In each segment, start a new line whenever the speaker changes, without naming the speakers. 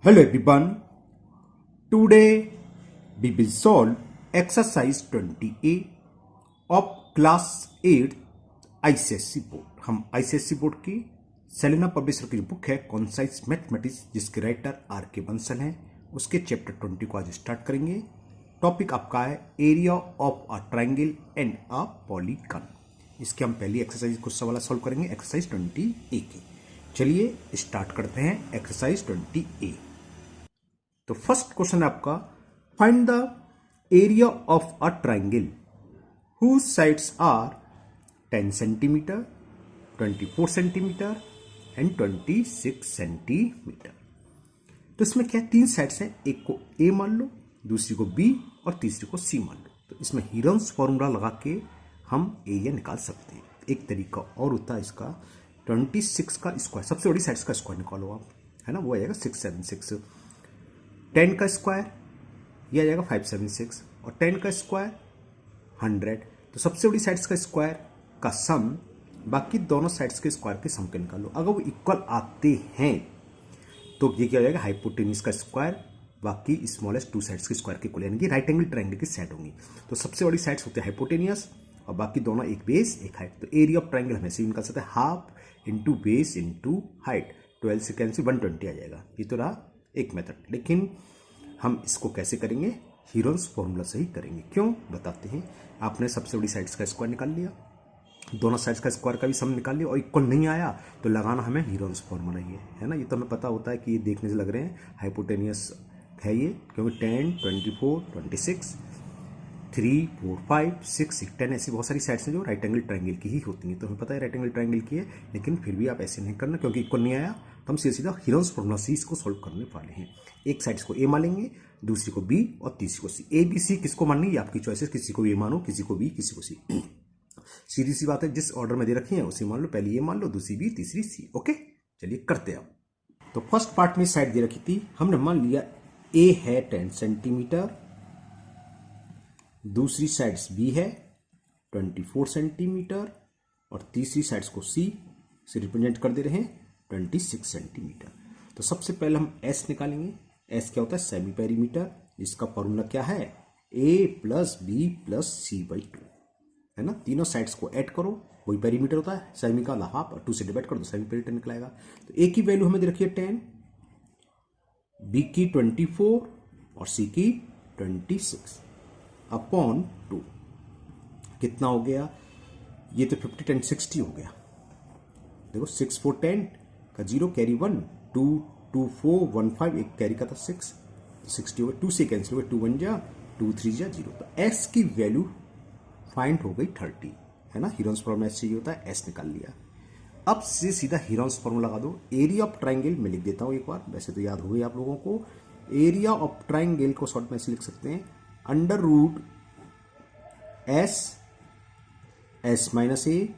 Hello everyone. Today we will solve exercise 20A of class 8 ICSE board. हम ICSE board की Selena publisher की book है concise mathematics जिसके writer are के बंसल हैं, उसके चैप्टर 20 को आज स्टार्ट करेंगे। टॉपिक आपका है area of a triangle and a polygon. इसके हम पहली एक्सरसाइज कुछ सवाल सॉल्व करेंगे एक्सरसाइज 20A की। चलिए स्टार्ट करते हैं एक्सरसाइज 20A। तो फर्स्ट क्वेश्चन है आपका, find the area of a triangle whose sides are 10 centimetre, 24 centimetre and 26 centimetre. तो इसमें क्या तीन साइड्स हैं, एक को ए मान लो, दूसरी को बी और तीसरी को सी मान लो। तो इसमें हीरोन्स फॉर्मूला लगा के हम एरिया निकाल सकते हैं। एक तरीका और होता है इसका, 26 का स्क्वायर, सबसे बड़ी साइड्स का स्क्वायर निकालो आप, है ना, वो आएगा 676। 10 का स्क्वायर ये आ जाएगा 576 और 10 का स्क्वायर 100। तो सबसे बड़ी साइड्स का स्क्वायर का सम बाकी दोनों साइड्स के स्क्वायर के सम के निकालो। अगर वो इक्वल आते हैं तो ये क्या हो जाएगा, हाइपोटेन्यूज का स्क्वायर बाकी स्मॉलेस्ट टू साइड्स के स्क्वायर के इक्वल, यानी कि राइट एंगल ट्रायंगल की साइड होंगी। तो सबसे बड़ी साइड्स होते हैं हाइपोटेनियस और बाकी दोनों एक बेस एक हाइट। तो एरिया ऑफ ट्रायंगल हमें से निकाल सकते हैं half into base into height. 12 से कैंसिल 120 आ जाएगा। ये तो रहा एक मेथड, लेकिन हम इसको कैसे करेंगे, हीरोन्स फॉर्मूला से ही करेंगे। क्यों बताते हैं। आपने सबसे बड़ी साइड्स का स्क्वायर निकाल लिया, दोनों साइड्स का स्क्वायर का भी सम निकाल लिया और इक्वल नहीं आया तो लगाना हमें हीरोन्स फॉर्मूला ही है ना। ये तो हमें पता होता है कि ये देखने से लग रहे हैं हाइपोटेनियस है ये, क्योंकि 10, 24, 26, 3, 4, 5, 6, 10 ऐसी बहुत सारी साइड्स हैं जो राइट एंगल ट्रायंगल की ही होती हैं। तो हमें पता है राइट एंगल ट्रायंगल की है, लेकिन फिर भी आप ऐसे नहीं करना क्योंकि इक्वल नहीं आया तो हम सीधा हीरोन्स फॉर्मूला से इसको सोल्व करने वाले हैं। एक साइड्स को ए मानेंगे, दूसरी को बी और तीसरी को सी। ए बी सी किसको माननी है आपकी चॉइस है, किसी को ए मानो, किसी को बी, किसी को सी। सीधी सी बात है, जिस ऑर्डर में दे रखी है उसी मान लो, पहली ए मान लो, दूसरी बी, तीसरी सी। ओके चलिए करते हैं। तो फर्स्ट पार्ट में साइड दे रखी थी, हमने मान लिया ए है 10 सेंटीमीटर, दूसरी साइड्स बी है 24 सेंटीमीटर और तीसरी साइड्स को सी से रिप्रेजेंट कर दे रहे हैं 26 सेंटीमीटर। तो सबसे पहले हम एस निकालेंगे। एस क्या होता है, सेमी पेरीमीटर। इसका फॉर्मूला क्या है, A plus B plus C by 2, है ना। तीनों साइड्स को ऐड करो, वही पेरीमीटर होता है, सेमी का हाफ और 2 से डिवाइड कर दो, सेमी पेरीमीटर निकलेगा। तो ए की वैल्यू हमें दे रखी है 10, बी की 24 और सी की 26 अपॉन 2। कितना हो गया, ये तो 50, 10, 60 हो गया। देखो 6, 4, 10 का 0 कैरी 1, 2, 2, 4, 1, 5, एक कैरी का था 6, 60 हो गया। 2 से कैंसिल हो गया, 2 1 जा 2, 3 जा 0। तो एस की वैल्यू फाइंड हो गई 30, है ना। हीरोन्स फॉर्मूला एस चाहिए होता है, एस निकाल लिया। अब से सीधा हीरोन्स फॉर्मूला लगा दो। एरिया ऑफ ट्राइंगल मैं लिख देता हूं एक बार, वैसे तो याद हो गई आप लोगों को। एरिया ऑफ ट्राइंगल को शॉर्ट में ऐसे लिख सकते हैं, under root S, S minus A,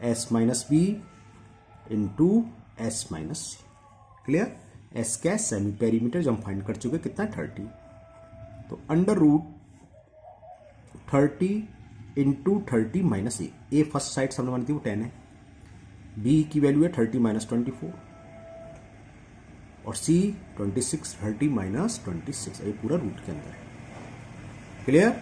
S minus B into S minus C. Clear. S क्या है, सेमी पेरीमीटर, जो हम फाइंड कर चुके कितना 30। तो अंडर रूट 30 इंटू 30 माइनस ए। ए फर्स्ट साइड हमने मानी थी वो 10 है, बी की वैल्यू है 30 माइनस 24 और सी 26, 30 माइनस 26, ये पूरा रूट के अंदर है। क्लियर।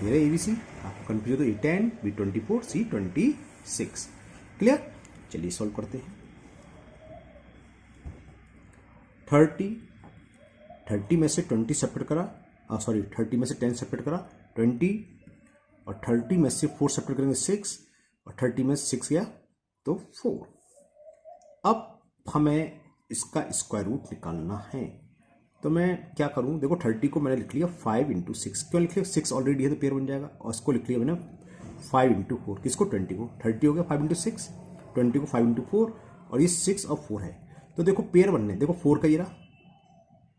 ये एबीसी, आपको कंफ्यूज हो तो ए 10, बी 24, सी 26। क्लियर। चलिए सॉल्व करते हैं। 30 में से 20 सेपरेट करा, 30 में से 10 सेपरेट करा 20 और 30 में से 4 सेपरेट करेंगे 6 और 30 में 6 गया तो 4। अब हमें इसका स्क्वायर रूट निकालना है। तो मैं क्या करूं, देखो 30 को मैंने लिख लिया 5 इंटू 6। क्यों लिख लिया, 6 ऑलरेडी है तो पेयर बन जाएगा, और इसको लिख लिया मैंने 5 इंटू 4। किसको, 20 को। 30 हो गया 5 इंटू 6, 20 को 5 इंटू 4 और ये 6 और 4 है। तो देखो पेयर बनने, देखो 4 का ये रहा,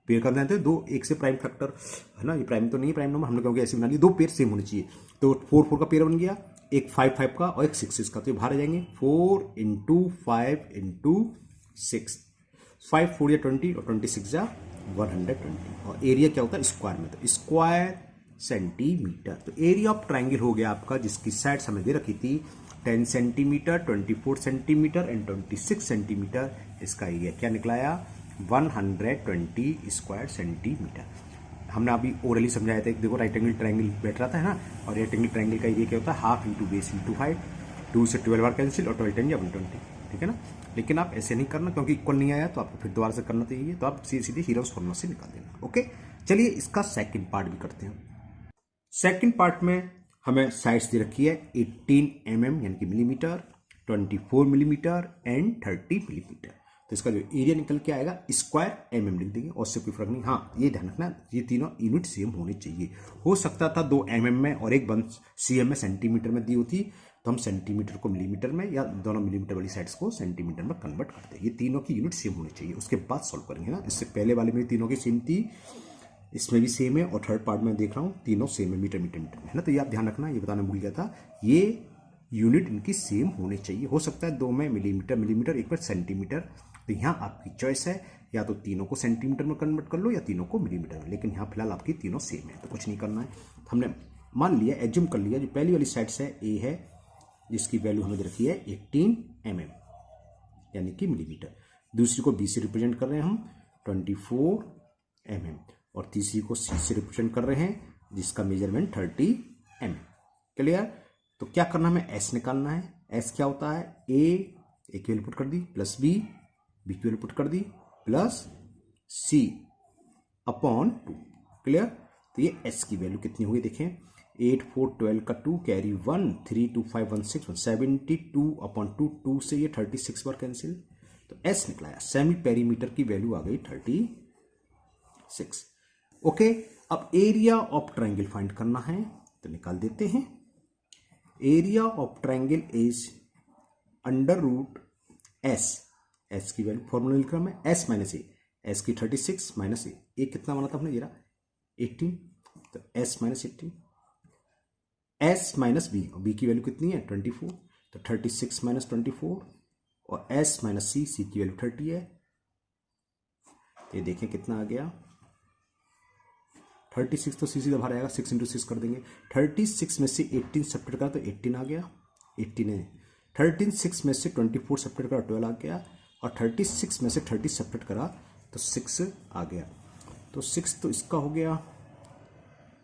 पेयर कर देते हैं दो, एक से प्राइम फैक्टर, है ना। ये प्राइम तो नहीं है, प्राइम नंबर हमने क्योंकि ऐसे बना लिया, दो पेयर सेम होने चाहिए। तो 4 4 का पेयर बन गया, एक 5 5 का और एक 6 6 का। तो ये बाहर आ जाएंगे 4 इंटू 5 इंटू 6, 5 4 या 20 और 26 या 120। और एरिया क्या होता है स्क्वायर में, तो स्क्वायर सेंटीमीटर। तो एरिया ऑफ ट्राइंगल हो गया आपका, जिसकी साइड्स हमें दे रखी थी 10 सेंटीमीटर, 24 सेंटीमीटर एंड 26 सेंटीमीटर। इसका एरिया क्या निकलाया, 120 स्क्वायर सेंटीमीटर। हमने अभी ओरली समझाया था, देखो राइट एंगल ट्रायंगल बैठ रहा था है ना, और राइट एंगल ट्रायंगल का एरिया क्या होता है, half into base into height, 2 से 12 बार कैंसिल और 12 10 या 120, ठीक है ना। लेकिन आप ऐसे नहीं करना क्योंकि इक्वल नहीं आया तो आपको फिर दोबारा से करना चाहिए, तो आप सीधे हीरोस फॉर्मूला से निकाल देना। ओके, चलिए इसका सेकंड पार्ट भी करते हैं। सेकंड पार्ट में हमें साइड्स दे रखी है 18 mm यानी कि मिलीमीटर, 24 मिलीमीटर एंड 30 मिलीमीटर। तो इसका जो एरिया निकल के आएगा स्क्वायर mm लिख देंगे और उससे कोई फर्क नहीं। हाँ, ये ध्यान रखना, ये तीनों यूनिट सेम होने चाहिए। हो सकता था 2 mm में और एक 1 cm में सेंटीमीटर में दी होती, तो हम सेंटीमीटर को मिलीमीटर में या दोनों मिलीमीटर वाली साइड्स को सेंटीमीटर में कन्वर्ट करते हैं। ये तीनों की यूनिट सेम होनी चाहिए, उसके बाद सॉल्व करेंगे ना। इससे पहले वाले में तीनों की सेम थी, इसमें भी सेम है, और थर्ड पार्ट में देख रहा हूँ तीनों सेम है, मीटर मीटर मीटर में, है ना। तो ये आप ध्यान रखना, ये बताना भूल गया था, ये यूनिट इनकी सेम होने चाहिए। हो सकता है 2 में मिलीमीटर मिलीमीटर, एक में सेंटीमीटर, तो यहाँ आपकी चॉइस है, या तो तीनों को सेंटीमीटर में कन्वर्ट कर लो या तीनों को मिलीमीटर में, लेकिन यहाँ फिलहाल आपकी तीनों सेम है तो कुछ नहीं करना है। हमने मान लिया, एज्यूम कर लिया, जो पहली वाली साइड से ए है जिसकी वैल्यू हमें दे रखी है 18 mm यानी कि मिलीमीटर, दूसरी को बी से रिप्रेजेंट कर रहे हैं हम 24 mm, और तीसरी को सी से रिप्रेजेंट कर रहे हैं जिसका मेजरमेंट 30 mm। क्लियर। तो क्या करना, हमें एस निकालना है। एस क्या होता है, ए की वैल्यू पुट कर दी, प्लस बी की वैल्यू पुट कर दी, प्लस सी अपॉन 2। क्लियर। तो ये एस की वैल्यू कितनी हुई देखें, 8 4 12 का 2 कैरी 1, 3 2 5 1 6 72 अपॉन 2, 2 से ये 36 बार कैंसिल, तो एस निकला। सेमी पेरीमीटर की वैल्यू आ गई 36। ओके, अब एरिया ऑफ ट्रायंगल फाइंड करना है, तो निकाल देते हैं। Area of triangle is under root S, s की वैल्यू फॉर्मूला लिख रहा मैं, एस माइनस ए, एस की 36 माइनस ए कितना माना था हमने, ये रहा 18, तो s minus 18, s minus b, और बी की वैल्यू कितनी है 24, तो 36 माइनस 24, और एस माइनस सी, सी की वैल्यू 30 है। ये देखें कितना आ गया 36, तो सी सीधा बाहर आएगा, 6 इंटू 6 कर देंगे। 36 में से 18 सब्ट्रैक्ट करा तो 18 आ गया, 18 है। 13 6 में से 24 सब्ट्रैक्ट करा 12 आ गया, और 36 में से 30 सब्ट्रैक्ट करा तो 6 आ गया। तो 6 तो इसका हो गया,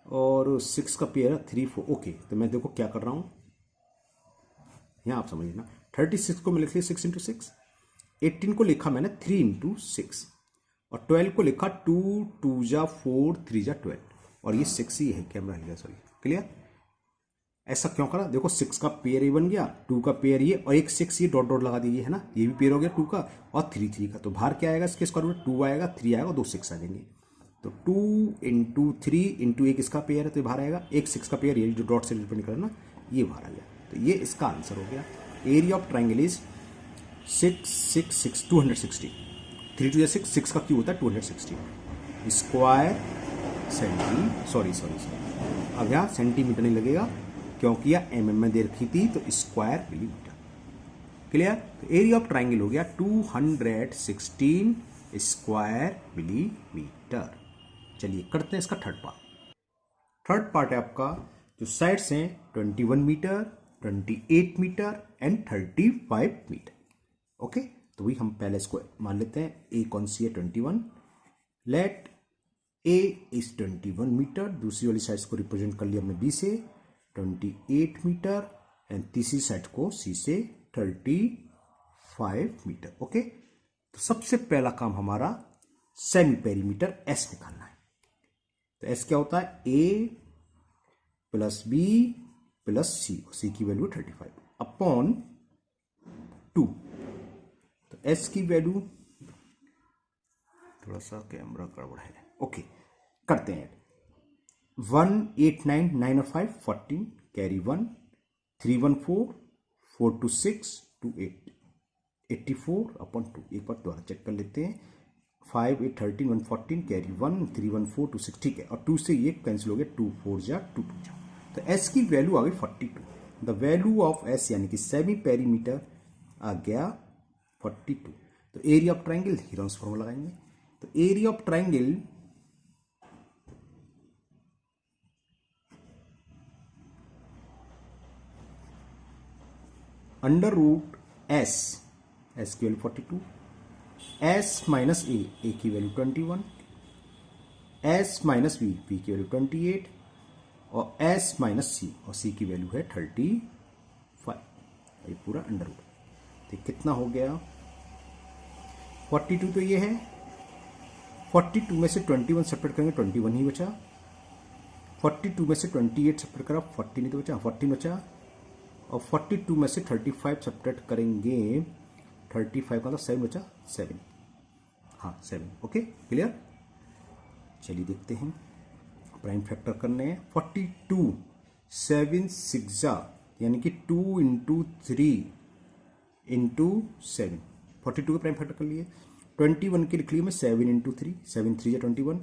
और 6 का पेयर 3 4। ओके, तो मैं देखो क्या कर रहा हूँ यहाँ, आप समझना। 36 को मैं लिख लिया 6 इंटू 6, 18 को लिखा मैंने 3 इंटू 6, और 12 को लिखा 2 2 जा 4 3 जा 12, और ये 6 ही है, कैमरा हिल गया सॉरी। क्लियर। ऐसा क्यों करा, देखो 6 का पेयर ये बन गया, 2 का पेयर ये, और एक 6 ये डॉट डॉट लगा दीजिए, है ना, ये भी पेयर हो गया 2 का, और 3 3 का, तो बाहर क्या आएगा इसके स्क्वायर रूट, 2 आएगा, 3 आएगा, 2 6 आ जाएंगे। तो 2 इंटू 3 इंटू एक इसका पेयर है तो बाहर आएगा, एक 6 का पेयर, ये जो डॉट से रिप्रेजेंट कर ना, ये बाहर आ गया। तो ये इसका आंसर हो गया। एरिया ऑफ ट्राइंगल इज 6 6 6 260, 3 2 6, 6 का क्यूब होता है 260 स्क्वायर सॉरी अब यहाँ सेंटीमीटर नहीं लगेगा क्योंकि यह mm में दे रखी थी, तो स्क्वायर मिलीमीटर। क्लियर। तो एरिया ऑफ ट्राइंगल हो गया 216 स्क्वायर मिलीमीटर। चलिए करते हैं इसका थर्ड पार्ट। थर्ड पार्ट है आपका, जो साइड्स हैं 21 metre, 28 metre and 35 metre. Okay, तो वही हम पहले इसको मान लेते हैं। ए कौन सी है 21, लेट ए इज 21 मीटर, दूसरी वाली साइड को रिप्रेजेंट कर लिया हमने बी से 28 मीटर, एंड तीसरी साइड को सी से 35 मीटर। ओके, तो सबसे पहला काम हमारा सेमी पेरीमीटर एस निकालना है। तो एस क्या होता है, ए प्लस बी प्लस सी, सी की वैल्यू 35 अपॉन 2। तो एस की वैल्यू, थोड़ा सा कैमरा गड़बड़ है, ओके करते हैं। 1 8 9 9 और 5 14 कैरी 1, 3 1 4 4 2 6 2 8 84 अपॉन 2। एक बार दोबारा चेक कर लेते हैं। 5 8 13 1 14 कैरी 1 3 1 4 2 6, ठीक है, और 2 से ये कैंसिल हो गया, 2 4 जा 2 2 जा। तो एस की वैल्यू आ गई 42। द वैल्यू ऑफ एस यानी कि सेमी पेरीमीटर आ गया 42। तो area of triangle Heron's formula लगाएंगे। तो area of triangle under root S, s की वैल्यू 42 एस माइनस ए की वैल्यू 21, एस माइनस बी की वैल्यू 28 और एस माइनस सी और सी की वैल्यू है 35। ये पूरा अंडर रूट। तो कितना हो गया 42 तो ये है, 42 में से 21 सेपरेट करेंगे 21 ही बचा, 42 में से 28 सेपरेट करा 40 नहीं तो बचा 14 बचा, और 42 में से 35 सेपरेट करेंगे 35 का मतलब 7 बचा 7, हाँ 7। Okay clear. चलिए देखते हैं प्राइम फैक्टर करने हैं। 42 7 6 यानी कि 2 इंटू 3 इंटू 7, 42 का प्राइम फैक्टर कर लिए। 21 के लिख लिए मैं 7 इंटू 3, 7 3 या 21।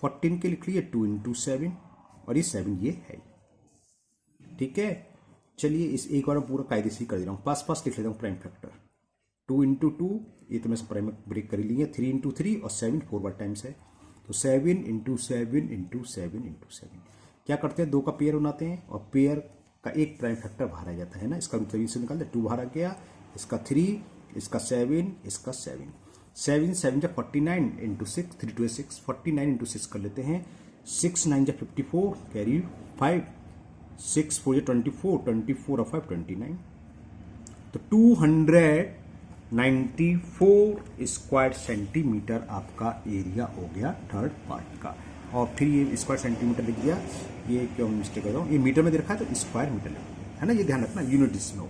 14 के लिख लिए 2 इंटू 7 और ये 7 ये है। ठीक है, चलिए इस एक बार पूरा कायदे से कर दे रहा हूँ, पास लिख लेता हूँ प्राइम फैक्टर। 2 इंटू 2 ये तो मैं प्राइम ब्रेक कर लिए, 3 इंटू 3 और 7 4 बार टाइम्स है, तो 7 इंटू 7 इंटू 7 इंटू 7। क्या करते हैं, 2 का पेयर बनाते हैं और पेयर का एक प्राइम फैक्टर बाहर आ जाता है ना, इसका भी से निकालते हैं। 2 बाहर आ गया, इसका 3, इसका 7, इसका 7, 7 7 जा 49 इंटू 6, 3 2 6, 49 इंटू 6 कर लेते हैं। 6 9 जा 54 कैरी 5, 6 4 जा 24, 24 और 5 29, तो 294 स्क्वायर सेंटीमीटर आपका एरिया हो गया थर्ड पार्ट का। और फिर ये स्क्वायर सेंटीमीटर लिख दिया, ये क्यों मिस्टेक कर रहा हूँ, ये मीटर में दे रखा है तो स्क्वायर मीटर है ना, ये ध्यान रखना, यूनिट में हो।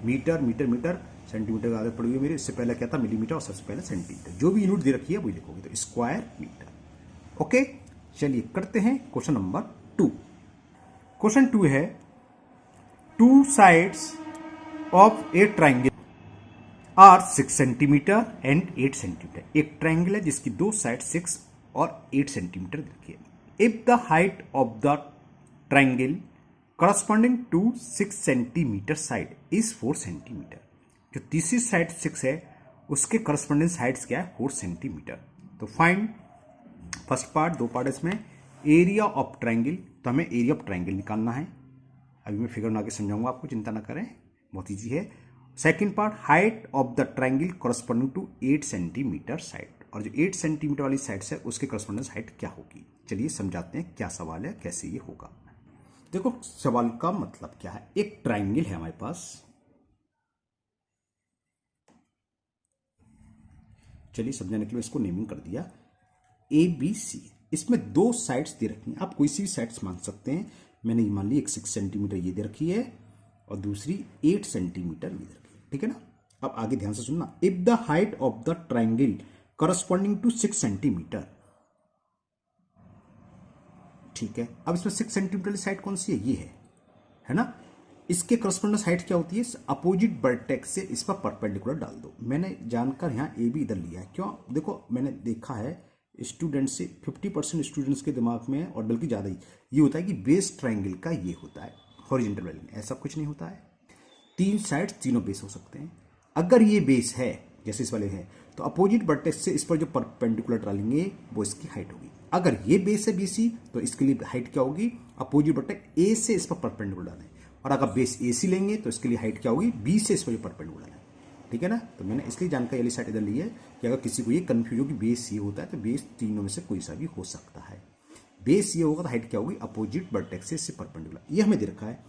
मीटर मीटर मीटर सेंटीमीटर की आदत पड़ी हुई है मेरे, इससे पहले क्या था मिलीमीटर और सबसे पहले सेंटीमीटर, जो भी यूनिट दे रखी है वही लिखोगे, तो स्क्वायर मीटर। ओके चलिए करते हैं क्वेश्चन नंबर 2। क्वेश्चन 2 है 2 sides of a triangle are 6 centimetre and 8 centimetre. एक ट्राइंगल है जिसकी 2 साइड 6 और 8 सेंटीमीटर रखी है। If the height of the triangle corresponding to 6 centimetre side is 4 centimetre. जो तीसरी साइड 6 है उसके करस्पॉन्डिंग हाइट्स क्या है 4 सेंटीमीटर। तो फाइंड फर्स्ट पार्ट, 2 पार्ट इसमें, एरिया ऑफ ट्राइंगल, तो हमें एरिया ऑफ ट्राइंगल निकालना है। अभी मैं फिगर बना के समझाऊंगा आपको, चिंता ना करें, बहुत ईजी है। Second part, height of the triangle corresponding to 8 centimetre side, और जो 8 सेंटीमीटर वाली साइड है उसके करस्पॉन्डेंस हाइट क्या होगी। चलिए समझाते हैं क्या सवाल है, कैसे ये होगा। देखो सवाल का मतलब क्या है, एक ट्राइंगल है हमारे पास, चलिए समझाने के लिए इसको नेमिंग कर दिया ABC। इसमें 2 साइड्स दे रखी हैं, आप कोई सी भी साइड्स मान सकते हैं। मैंने मान ली एक 6 सेंटीमीटर ये दे रखी है और दूसरी 8 सेंटीमीटर ये दे रखी है। ठीक है ना, अब आगे ध्यान से सुनना। If the height of the triangle corresponding to 6 centimetre, ठीक है, अब इसमें 6 सेंटीमीटर साइड कौन सी है, ये है ना। इसके करस्पॉन्डेंस हाइट क्या होती है, अपोजिट वर्टेक्स से इस पर परपेंडिकुलर डाल दो। मैंने जानकर यहाँ ए भी इधर लिया है, क्यों, देखो मैंने देखा है स्टूडेंट से 50% स्टूडेंट्स के दिमाग में, और बल्कि ज़्यादा ही, ये होता है कि बेस ट्राइंगल का ये होता है हॉरिजॉन्टल वेल, ऐसा कुछ नहीं होता है। 3 साइड्स तीनों बेस हो सकते हैं। अगर ये बेस है जैसे इस वाले है, तो अपोजिट वर्टेक्स से इस पर जो परपेंडिकुलर डालेंगे वो इसकी हाइट होगी। अगर ये बेस है BC तो इसके लिए हाइट क्या होगी, अपोजिट वर्टेक्स A से इस पर परपेंडिकुलर डालें, और अगर बेस AC लेंगे तो इसके लिए हाइट क्या होगी, B से इस पर परपेंडिकुलर डालें। ठीक है ना, तो मैंने इसलिए जानकारी वाली साइड इधर ली है कि अगर किसी को ये कंफ्यूज हो कि बेस ये होता है, तो बेस तीनों में से कोई सा भी हो सकता है। बेस ये होगा तो हाइट क्या होगी, अपोजिट वर्टेक्स से परपेंडिकुलर, ये हमें दे रखा है।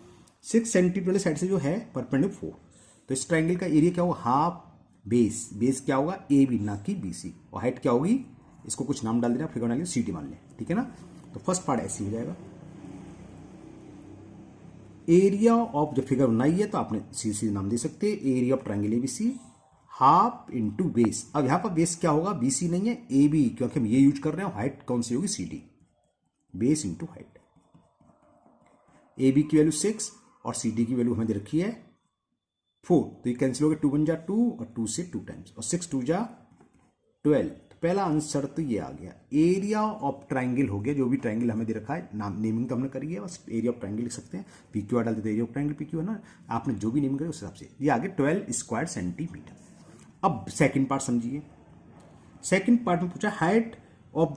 6 सेंटीमीटर साइड से जो है परपेंडिकुलर 4, तो इस ट्राइंगल का एरिया क्या होगा, हाफ बेस, बेस क्या होगा AB ना कि BC, और हाइट क्या होगी, इसको कुछ नाम डाल देना, फिगर बना लिया CD मान लें। ठीक है ना, तो फर्स्ट पार्ट ऐसे हो जाएगा। एरिया ऑफ, जो फिगर बनाई है तो आपने सीधे नाम दे सकते हैं, area of triangle ABC half into base. अब यहां पर बेस क्या होगा, BC नहीं है AB, क्योंकि हम ये यूज कर रहे हैं। हाइट कौन सी होगी, CD, base into height. AB की वैल्यू 6 और CD की वैल्यू हमें दे रखी है 4, तो ये कैंसिल हो गया, 2 1 जा 2 और 2 से 2 टाइम्स, और 6 2 जा 12। तो पहला आंसर तो ये आ गया, एरिया ऑफ ट्राइंगल हो गया। जो भी ट्राइंगल हमें दे रखा है, नाम नेमिंग तो हमने करी है, बस एरिया ऑफ ट्राइंगल लिख सकते हैं। PQ डाल देते एरिया ऑफ ट्राइंगल, PQ है ना, आपने जो भी नेमिंग करी उस हिसाब से ये आ गया 12 स्क्वायर सेंटीमीटर। अब सेकंड पार्ट समझिए। सेकंड पार्ट में पूछा height of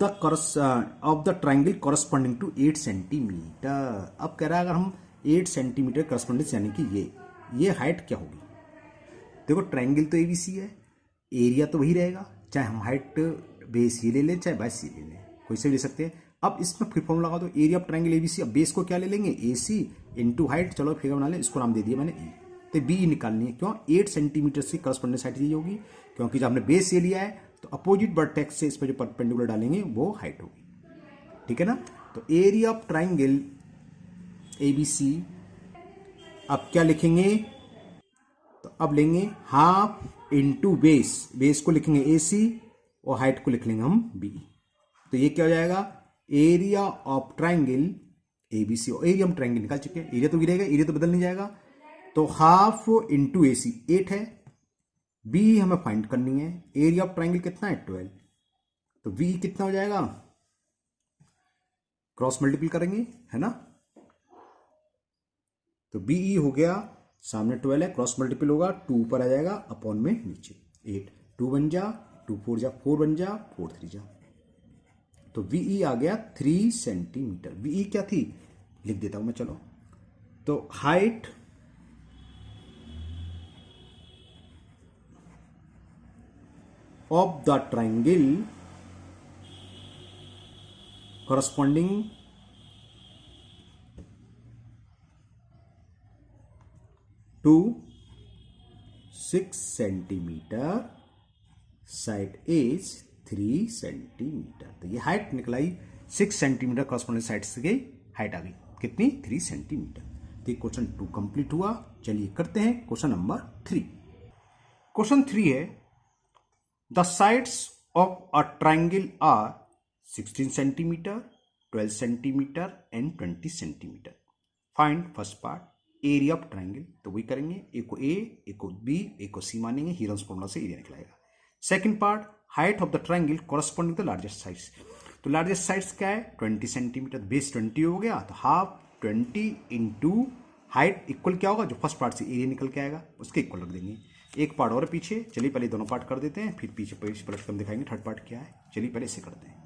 the triangle corresponding to 8 centimetre. अब कह रहा है अगर हम 8 सेंटीमीटर करस्पॉन्डेंस, यानी कि ये हाइट क्या होगी। देखो ट्राइंगल तो ABC है, एरिया तो वही रहेगा चाहे हम हाइट बेस ये ले लें चाहे बेस ये ले लें, कोई से भी ले सकते हैं। अब इसमें फिर फॉर्मूला लगा दो, एरिया ऑफ ट्रायंगल एबीसी। अब बेस को क्या ले लेंगे, एसी इंटू हाइट, चलो फिगर बना लें, इसको नाम दे दिया मैंने ई। तो बी निकालनी है, क्यों 8 सेंटीमीटर से करस्पॉन्डिंग साइड ये होगी, क्योंकि जब हमने बेस ये लिया है तो अपोजिट वर्टेक्स से इस पर जो परपेंडिकुलर डालेंगे वो हाइट होगी, ठीक है ना। तो एरिया ऑफ ट्रायंगल एबीसी, अब क्या लिखेंगे, तो अब लेंगे हाफ इंटू बेस, बेस को लिखेंगे एसी और हाइट को लिख लेंगे हम बी। तो ये क्या हो जाएगा, एरिया ऑफ ट्रायंगल एबीसी। और एरिया हम ट्रायंगल निकाल चुके हैं, एरिया तो गिरेगा, एरिया तो बदल नहीं जाएगा। तो हाफ इंटू एसी 8 है, बी हमें फाइंड करनी है। एरिया ऑफ ट्रायंगल कितना है 12, तो बी कितना हो जाएगा, क्रॉस मल्टीपल करेंगे है ना। तो बीई हो गया, सामने 12 है, क्रॉस मल्टीपल होगा, 2 ऊपर आ जाएगा, अपॉन में नीचे 8, 2 बन जा, 2 4 जा 4 बन जा, 4 3 जा। तो वीई आ गया 3 सेंटीमीटर। वीई क्या थी, लिख देता हूं मैं, चलो। तो height of the triangle corresponding to 6 centimetre, side is 3 centimetre. तो ये हाइट निकलाई 6 सेंटीमीटर, करस्पॉन्डिंग साइड से गई हाइट आ गई कितनी, 3 सेंटीमीटर। तो ये क्वेश्चन 2 कंप्लीट हुआ। चलिए करते हैं क्वेश्चन नंबर 3। क्वेश्चन 3 है, the sides of a triangle are 16 centimetre, 12 centimetre and 20 centimetre. Find first part area of triangle. तो वही करेंगे, एक को ए, एक को बी, एक को सी मानेंगे, हीरोन्स फॉर्मूला से एरिया निकलेगा। Second part height of the triangle corresponding the largest sides. तो लार्जेस्ट साइड्स क्या है 20 सेंटीमीटर, बेस 20 हो गया, तो हाफ 20 इंटू हाइट इक्वल क्या होगा, जो फर्स्ट पार्ट से एरिया निकल के आएगा उसके इक्वल रख देंगे। एक पार्ट और पीछे, चलिए पहले दोनों पार्ट कर देते हैं, फिर पीछे पलट कर दिखाएंगे थर्ड पार्ट क्या है। चलिए पहले इसे करते हैं।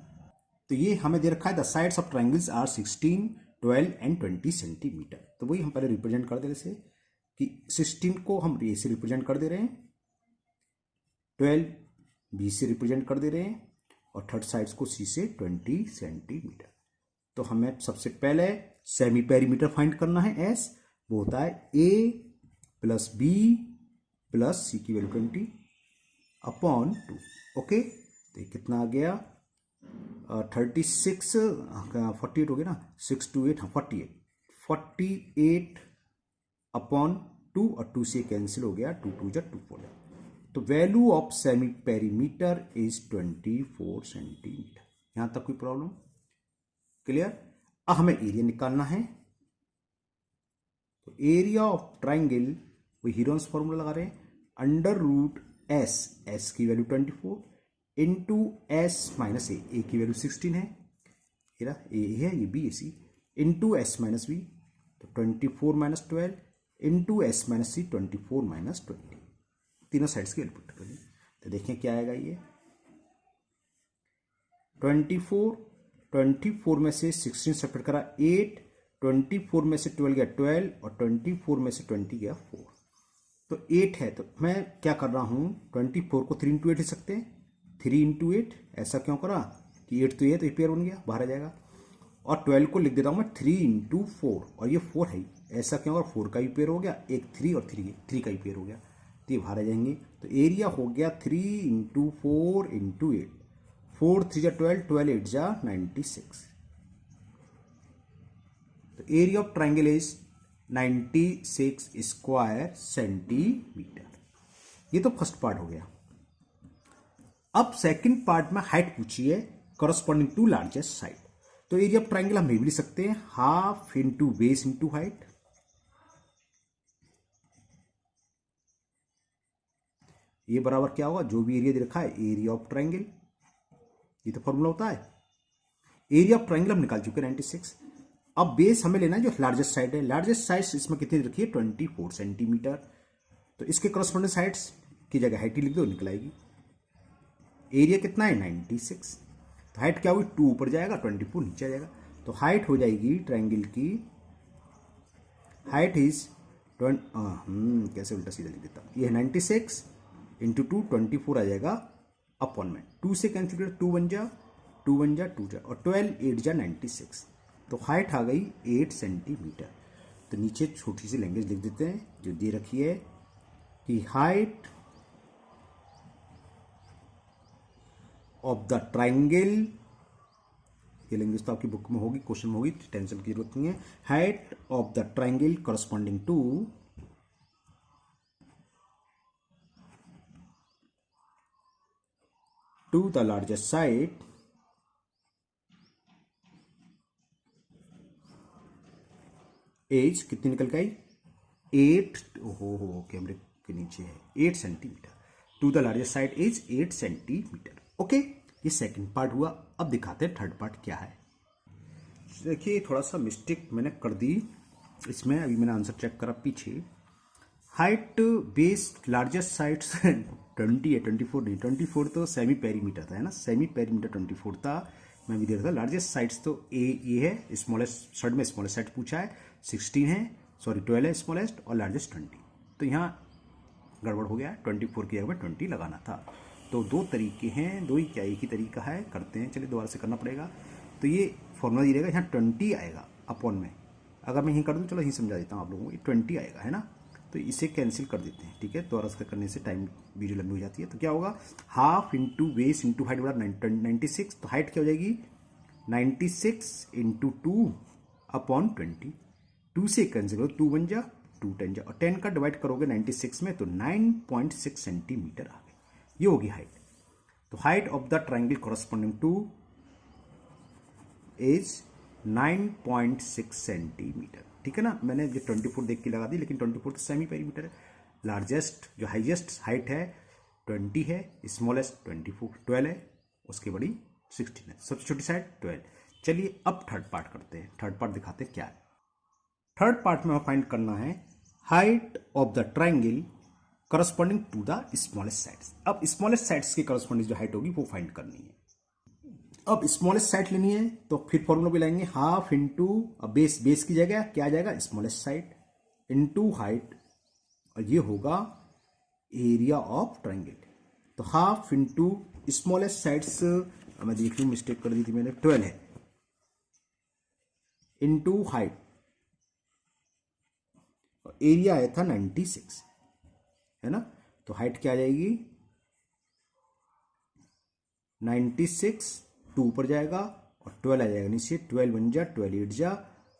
तो ये हमें दे रखा है the sides of triangles are 16, 12 and 20 centimetre. तो वही हम पहले रिप्रेजेंट कर दे रहे थे कि 16 को हम ए से रिप्रेजेंट कर दे रहे हैं, 12 बी से रिप्रेजेंट कर दे रहे हैं, और थर्ड साइड्स को सी से 20 सेंटीमीटर। तो हमें सबसे पहले सेमी पेरीमीटर फाइंड करना है, एस वो होता है ए प्लस बी प्लस सी की वैल्यू 20 अपॉन 2। ओके, तो ये कितना आ गया 36, 48 हो गया ना, 6 2 8, हाँ 48 अपॉन 2, और 2 से कैंसिल हो गया, 2 2 जा 2 4 जा। तो value of semi perimeter is 24 centimetre. यहां तक कोई प्रॉब्लम क्लियर। अब हमें एरिया निकालना है। तो एरिया ऑफ ट्रायंगल, वो हीरोन्स फॉर्मूला लगा रहे हैं, अंडर रूट एस की value 24 into S minus a की वैल्यू 16 है, ए है ये बी, ए सी इंटू एस माइनस बी, तो 24 माइनस 12 इंटू एस माइनस सी 24 माइनस 20, तीनों साइड्स की वैल्यू पुट करें। तो देखें क्या आएगा, ये 24 में से 16 सब्ट्रैक्ट करा 8, 24 में से 12 गया 12, और 24 में से 20 गया 4। तो 8 है, तो मैं क्या कर रहा हूं 24 को 3 इंटू 8 लिख सकते हैं, 3 इंटू 8। ऐसा क्यों करा कि 8 तो ये तो ये पेयर बन गया, बाहर आ जाएगा। और 12 को लिख देता हूं मैं 3 इंटू 4, और ये 4 है, ऐसा क्यों, और 4 का भी पेयर हो गया, एक 3 और 3 का भी पेयर हो गया, तो ये बाहर आ जाएंगे। तो एरिया हो गया 3 इंटू 4 इंटू 8, 4 3 जा 12, 12 8 जा 96। तो area of triangle is 96 square centimetre. ये तो फर्स्ट पार्ट हो गया। अब सेकंड पार्ट में हाइट पूछी है करस्पॉन्डिंग टू लार्जेस्ट साइड। तो एरिया ऑफ ट्रायंगल हम ये भी लिख सकते हैं, half into base into height. ये बराबर क्या होगा, जो भी एरिया दे रखा है एरिया ऑफ ट्रायंगल, ये तो फॉर्मूला होता है। एरिया ऑफ ट्रायंगल हम निकाल चुके 96। अब बेस हमें लेना है जो लार्जेस्ट साइड है। लार्जेस्ट साइड इसमें कितनी रखी है 24 सेंटीमीटर। तो इसके करस्पॉन्डिंग साइड्स की जगह हाइट ही लिख दो, निकल आएगी। एरिया कितना है 96, तो हाइट क्या हुई 2 ऊपर जाएगा, 24 नीचे आ जाएगा। तो हाइट हो जाएगी ट्रायंगल की, हाइट इज कैसे उल्टा सीधा लिख देता हूँ, ये 96 इंटू 2 24 आ जाएगा अपॉन में 2 से कैंसिल कर, 2 1 जा 2 1 जा 2 जा, और 12 8 जा 96। तो हाइट आ गई 8 सेंटीमीटर। तो नीचे छोटी सी लैंग्वेज लिख देते हैं जो दे रखी है कि हाइट ऑफ द ट्राइंगल, ये लैंग्वेज तो आपकी बुक में होगी, क्वेश्चन में होगी, टेंशन की जरूरत नहीं है। Height of the triangle corresponding to the largest side एज कितनी निकल गई 8, हो कैमरे के नीचे है 8 centimetre. To the largest side is 8 centimetre. Okay, ये सेकंड पार्ट हुआ। अब दिखाते हैं थर्ड पार्ट क्या है। देखिए थोड़ा सा मिस्टेक मैंने कर दी इसमें, अभी मैंने आंसर चेक करा पीछे। हाइट बेस लार्जेस्ट साइड 20 है, 24 नहीं, 24 तो सेमी पेरीमीटर था, है ना, सेमी पेरीमीटर 24 था। मैं भी दे रहा था लार्जेस्ट साइड्स तो ये है, स्मॉलेस्ट साइड में स्मॉलेस्ट साइड पूछा है, 16 है, सॉरी 12 है स्मॉलेस्ट, और लार्जेस्ट 20। तो यहाँ गड़बड़ हो गया, 24 की जगह में 20 लगाना था। तो दो तरीके हैं, दो ही क्या एक ही तरीका है, करते हैं, चलिए दोबारा से करना पड़ेगा। तो ये फॉर्मूला दिया रहेगा, यहाँ 20 आएगा अपॉन में, अगर मैं यहीं कर दूँ, चलो यहीं समझा देता हूँ आप लोगों को, 20 आएगा, है ना। तो इसे कैंसिल कर देते हैं, ठीक है, दोबारा से करने से टाइम वीडियो लंबी हो जाती है। तो क्या होगा, half into base into height बड़ा 96, तो हाइट क्या हो जाएगी 96 इंटू 2 अपॉन 20। 2 से कैंसिल करो, 2 1 जा 2 10 जा, और 10 का डिवाइड करोगे 96 में तो 9.6 सेंटीमीटर आ गए, ये होगी हाइट। तो height of the triangle corresponding two is 9.6 centimetre, ठीक है ना। मैंने जो 24 देख के लगा दी, लेकिन 24 तो सेमी पेरीमीटर है। लार्जेस्ट जो हाईएस्ट हाइट है 20 है, स्मॉलेस्ट 12 है, उसकी बड़ी 16 है, सबसे छोटी साइड 12। चलिए अब थर्ड पार्ट करते हैं, थर्ड पार्ट दिखाते हैं क्या है। थर्ड पार्ट में फाइंड करना है height of the triangle corresponding to the smallest sides. अब स्मॉलेस्ट साइड्स की करस्पॉन्डिंग जो हाइट होगी वो फाइंड करनी है। अब स्मॉलेस्ट साइड लेनी है तो फिर फॉर्मूला भी लाएंगे, हाफ इंटू बेस, बेस की जगह क्या आ जाएगा स्मॉलेस्ट साइड इंटू हाइट, और ये होगा एरिया ऑफ ट्राइंगल। तो हाफ इंटू स्मॉलेस्ट साइड्स, मैं देख लूँ मिस्टेक कर दी थी मैंने, 12 है, इंटू हाइट, एरिया आया था 96, है ना। तो हाइट क्या आ जाएगी 96, 2 ऊपर जाएगा और 12 आ जाएगा नीचे, 12 1 जा 12 8 जा,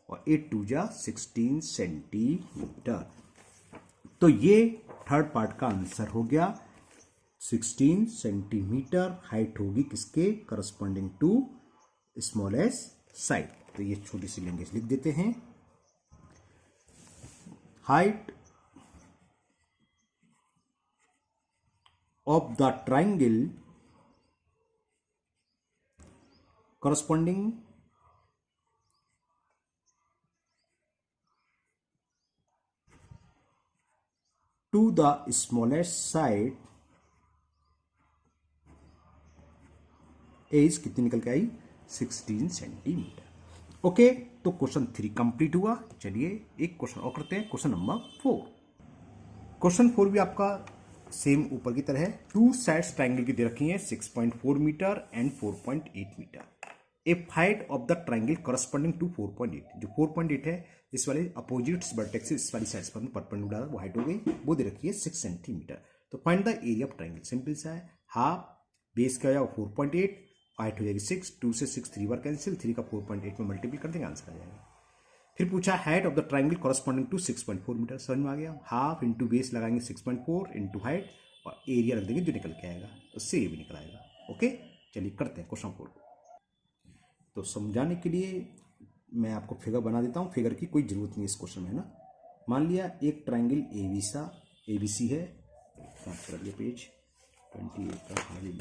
और 8 2 जा 16 सेंटीमीटर। तो ये थर्ड पार्ट का आंसर हो गया, 16 सेंटीमीटर हाइट होगी किसके करस्पॉन्डिंग टू स्मॉलेस्ट साइड। तो ये छोटी सी लैंग्वेज लिख देते हैं, height of the triangle corresponding to the smallest side एज कितनी निकल के आई 16 सेंटीमीटर। ओके, तो क्वेश्चन 3 कंप्लीट हुआ। चलिए एक क्वेश्चन और करते हैं, क्वेश्चन नंबर 4। क्वेश्चन 4 भी आपका सेम ऊपर की तरह है। टू साइड्स ट्राइंगल की दे रखी है 6.4 metre and 4.8 metre. If height of the triangle corresponding to 4.8, जो 4.8 है इस वाले अपोजिट्स वर्टेक्स इस वाली साइड्स पर परपेंडिकुलर वो हाइट हो गई, वो दे रखी है 6 सेंटीमीटर। तो find the area of triangle, simple सा है, हाफ बेस क्या हो जाएगा 4.8, हाइट हो जाएगी 6, 2 से 6 3 बार कैंसिल, 3 का 4.8 में मल्टीप्लाई कर देंगे, आंसर आ जाएगा। फिर पूछा height of the triangle corresponding to 6.4 metre, समझ में आ गया, हाफ इंटू बेस लगाएंगे 6.4 इंटू हाइट और एरिया रख देंगे जो निकल के आएगा, उससे ये भी निकल आएगा। ओके, चलिए करते हैं क्वेश्चन 4। तो समझाने के लिए मैं आपको फिगर बना देता हूँ, फिगर की कोई जरूरत नहीं इस क्वेश्चन में, है ना। मान लिया एक ट्राइंगल एबीसी है, कर लिया पेज 28 का खाली,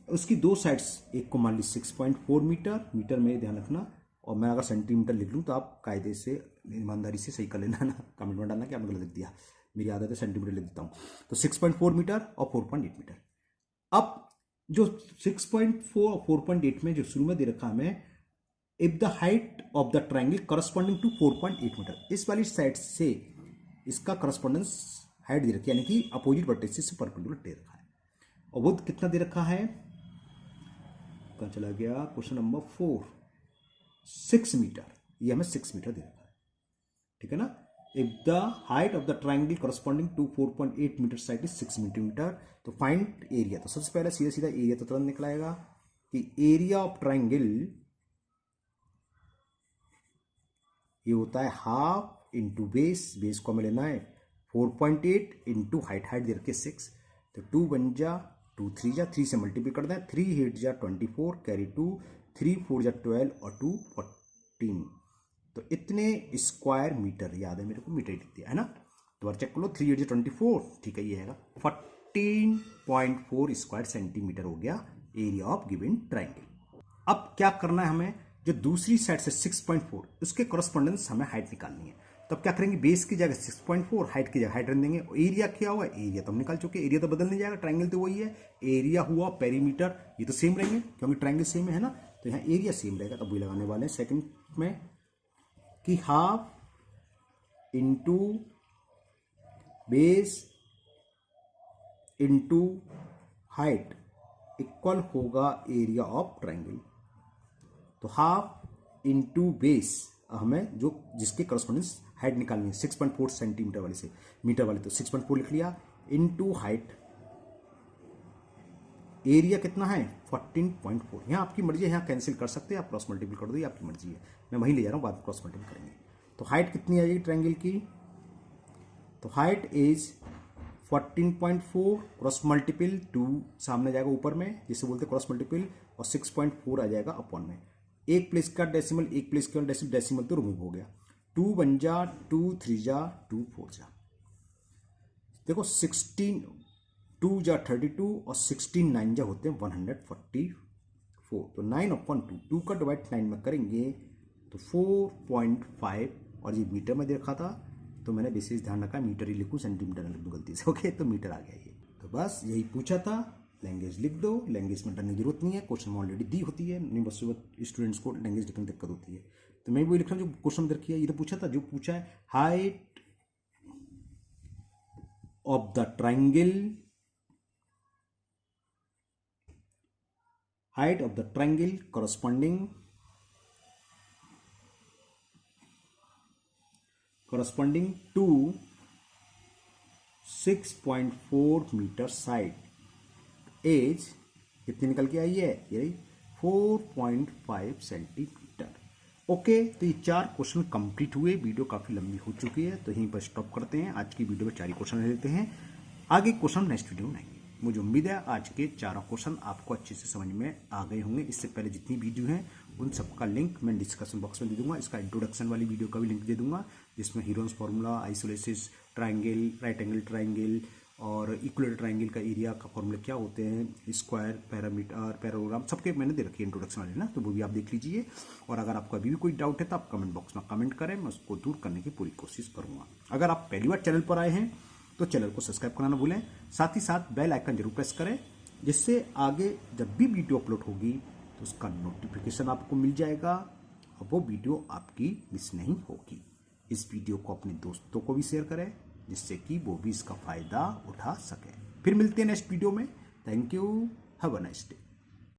उसकी दो साइड्स, एक को मान ली 6.4 मीटर, मीटर में ध्यान रखना, और मैं अगर सेंटीमीटर लिख लूँ तो आप कायदे से ईमानदारी से सही कर लेना ना, कमेंट में डालना कि आपने गलत लिख दिया, मेरी आदत है सेंटीमीटर लिख देता हूँ। तो 6.4 मीटर और 4.8 मीटर। अब जो 6.4 और 4.8 में जो शुरू में दे रखा हमें, if the height of the triangle corresponding to 4.8 metre, इस वाली साइड से इसका करस्पॉन्डेंस हाइट दे रखी है, यानी कि अपोजिट वर्टेक्स से परपेंडिकुलर दे रखा है, और वो कितना दे रखा है कहाँ चला गया, क्वेश्चन नंबर 4, 6 मीटर, ये हमें 6 मीटर दे रखा है, ठीक है ना। If the height of the triangle corresponding to 4.8 metre side is 6 centimetre, तो फाइंड एरिया। तो सबसे पहले सीधा सीधा एरिया तो तुरंत निकल आएगा कि एरिया ऑफ ट्राइंगल ये होता है हाफ इंटू बेस, बेस को हमें लेना है 4.8 इंटू हाइट, हाइट दे रखी है 6, तो 2 बन जा 2 3 जा 3 से मल्टीप्लाई कर दें, 3 8 जा 24 कैरी 2, 3 4 जा 12 और 2 14, तो इतने स्क्वायर मीटर, याद है मेरे को मीटर ही लिख दिया है ना। दोबारा चेक कर लो, 3 8 जा 24, ठीक है, ये आएगा 14.4 स्क्वायर सेंटीमीटर हो गया एरिया ऑफ गिवन ट्राइंगल। अब क्या करना है हमें, जो दूसरी साइड से 6.4 उसके करस्पॉन्डेंस हमें हाइट निकालनी है। तो अब क्या करेंगे, बेस की जगह 6.4, हाइट की जगह हाइट रख देंगे। एरिया क्या हुआ, एरिया तो हम निकाल चुके, एरिया तो बदल नहीं जाएगा, ट्राइंगल तो वही है। एरिया हुआ पेरीमीटर, ये तो सेम रहेंगे क्योंकि ट्राइंगल सेम है ना, तो यहाँ एरिया सेम रहेगा। तब वही लगाने वाले हैं सेकंड में कि half into base into height equal होगा एरिया ऑफ ट्राइंगल। तो हाफ इंटू बेस हमें जो जिसके करस्पॉन्डेंस हाइट निकालनी है 6.4 सेंटीमीटर वाले से मीटर वाले, तो 6.4 लिख लिया, इंटू हाइट, एरिया कितना है 14.4। यहाँ आपकी मर्जी है, यहाँ कैंसिल कर सकते हैं आप, क्रॉस मल्टीपल कर दो, ये आपकी मर्जी है, मैं वहीं ले जा रहा हूँ, बाद में क्रॉस मल्टीपल करेंगे। तो हाइट कितनी आएगी ट्रायंगल की, तो हाइट इज 14.4 क्रॉस मल्टीपल 2 सामने जाएगा ऊपर में जिसे बोलते हैं क्रॉस मल्टीपल, और 6.4 आ जाएगा अपॉन में। एक प्लेस का डेसिमल, एक प्लेस का डेसिमल तो रिमूव हो गया, 2 बन जा 2 3 जा 2 4 जा, देखो 16 2 जा 32 और 16 9 जा होते हैं 144, तो 9/2, 2 का डिवाइड 9 में करेंगे तो 4.5, और ये मीटर में देखा था तो मैंने विशेष ध्यान रखा मीटर ही लिखूं, सेंटीमीटर ना लिखूं गलती से, ओके, तो मीटर आ गया ये। तो बस यही पूछा था, लैंग्वेज लिख दो, लैंग्वेज में डरने की जरूरत नहीं है, क्वेश्चन में ऑलरेडी दी होती है, नहीं बस स्टूडेंट्स को लैंग्वेज लिखने में दिक्कत होती है। तो मैं वही लिख रहा हूँ जो क्वेश्चन दर किया, ये तो पूछा था, जो पूछा है height of the triangle, height of the triangle corresponding to 6.4 metre side एज कितनी निकल के आई है, यही 4.5 सेंटीमीटर। ओके, तो ये 4 क्वेश्चन कंप्लीट हुए, वीडियो काफी लंबी हो चुकी है तो यहीं पर स्टॉप करते हैं। आज की वीडियो में 4 क्वेश्चन ले लेते हैं, आगे क्वेश्चन नेक्स्ट वीडियो में आएंगे। मुझे उम्मीद है आज के 4 क्वेश्चन आपको अच्छे से समझ में आ गए होंगे। इससे पहले जितनी वीडियो हैं उन सबका लिंक मैं डिस्कशन बॉक्स में दे दूंगा, इसका इंट्रोडक्शन वाली वीडियो का भी लिंक दे दूंगा जिसमें Heron's formula, isosceles, triangle, right angle triangle और इक्विलेटरल ट्राइंगल का एरिया का फॉर्मूला क्या होते हैं, स्क्वायर, पैरामीटर, पैराग्राम, सबके मैंने दे रखी है इंट्रोडक्शन वाले ना, तो वो भी आप देख लीजिए। और अगर आपको अभी भी कोई डाउट है तो आप कमेंट बॉक्स में कमेंट करें, मैं उसको दूर करने की पूरी कोशिश करूंगा। अगर आप पहली बार चैनल पर आए हैं तो चैनल को सब्सक्राइब करना ना भूलें, साथ ही साथ बेल आइकन जरूर प्रेस करें जिससे आगे जब भी वीडियो अपलोड होगी तो उसका नोटिफिकेशन आपको मिल जाएगा और वो वीडियो आपकी मिस नहीं होगी। इस वीडियो को अपने दोस्तों को भी शेयर करें जिससे कि वो भी इसका फायदा उठा सके। फिर मिलते हैं नेक्स्ट वीडियो में। Thank you, have a nice day.